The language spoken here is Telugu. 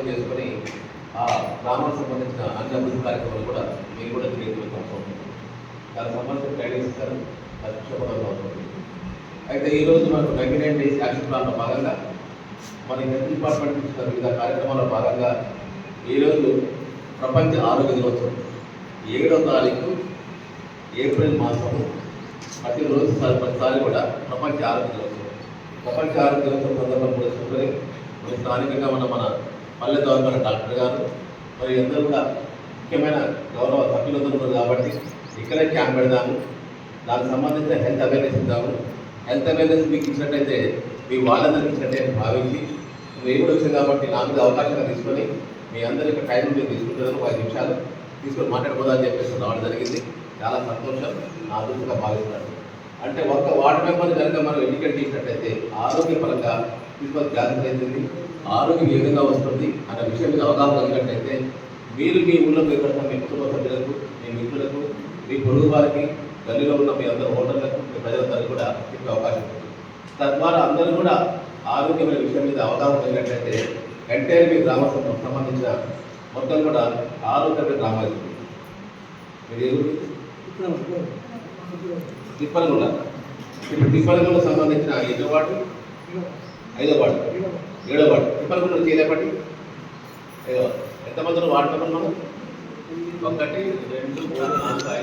సద్వినియోగం చేసుకొని ఆ గ్రామానికి సంబంధించిన అన్ని అభివృద్ధి కార్యక్రమాలు కూడా మీరు కూడా చేయగలుగుతాం అవుతుంది. దానికి సంబంధించిన గైడెన్స్ ఇస్తారు, అది చెప్పడం అవుతుంది. అయితే ఈరోజు మనకు 99 డేస్ యాక్షన్ ప్లాన్లో భాగంగా మన హెల్త్ డిపార్ట్మెంట్ ఇచ్చిన వివిధ కార్యక్రమాల్లో భాగంగా ఈరోజు ప్రపంచ ఆరోగ్య దినోత్సవం 7వ తారీఖు ఏప్రిల్ మాసము ప్రతిసారి కూడా ప్రపంచ ఆరోగ్య దినోత్సవం. ప్రపంచ ఆరోగ్య దినోత్సవం సందర్భంగా కూడా చూసుకొని మరి స్థానికంగా ఉన్న మన పల్లె గవర్నర్ డాక్టర్ గారు మరి అందరూ కూడా ముఖ్యమైన గౌరవ సభ్యులందరూ ఉన్నారు కాబట్టి ఇక్కడే క్యాంప్ పెడదాము, దానికి సంబంధించిన హెల్త్ అవేర్నెస్ ఇద్దాము. హెల్త్ అవేర్నెస్ మీకు ఇచ్చినట్టయితే మీ వాళ్ళందరికీ ఇచ్చినట్టే భావించి మీరు కూడా వచ్చింది కాబట్టి నా మీద అవకాశంగా తీసుకొని మీ అందరికీ టైం మీరు తీసుకుంటారు, 5 నిమిషాలు తీసుకొని మాట్లాడుకోదని చెప్పేసి రావడం జరిగింది. చాలా సంతోషం, నా అదృష్టంగా భావిస్తున్నాను. అంటే ఒక్క వార్డు మెంబర్ని కనుక మనం ఎడ్యుకేట్ చేసినట్లయితే ఆరోగ్యపరంగా తీసుకొని జాగ్రత్త అవుతుంది, ఆరోగ్యం ఏ విధంగా వస్తుంది అన్న విషయం మీద అవగాహన కలిగినట్లయితే మీరు మీ ఊళ్ళో ఎక్కడన్నా మీ కుటుంబ సభ్యులకు, మీ మిత్రులకు, మీ పొరుగు వారికి, గల్లీలో ఉన్న మీ అందరు ఓటర్లకు, మీ ప్రజలందరూ కూడా చెప్పే అవకాశం ఉంటుంది. తద్వారా అందరూ కూడా ఆరోగ్యమైన విషయం మీద అవగాహన కలిగినట్లయితే ఎంటైర్ మీ గ్రామ సంబంధించిన మొత్తం కూడా ఆరోగ్యమైన గ్రామాలు. మీరు తిప్పలగూడ, ఇప్పుడు తిప్పలగూడ సంబంధించిన 5వ వార్డు, 5వ వార్డు, 7వ వార్డు తిప్పలగూడ చేయలేపటి ఎంతమంది వార్డు మెంబర్లు? 1 2 3 4 5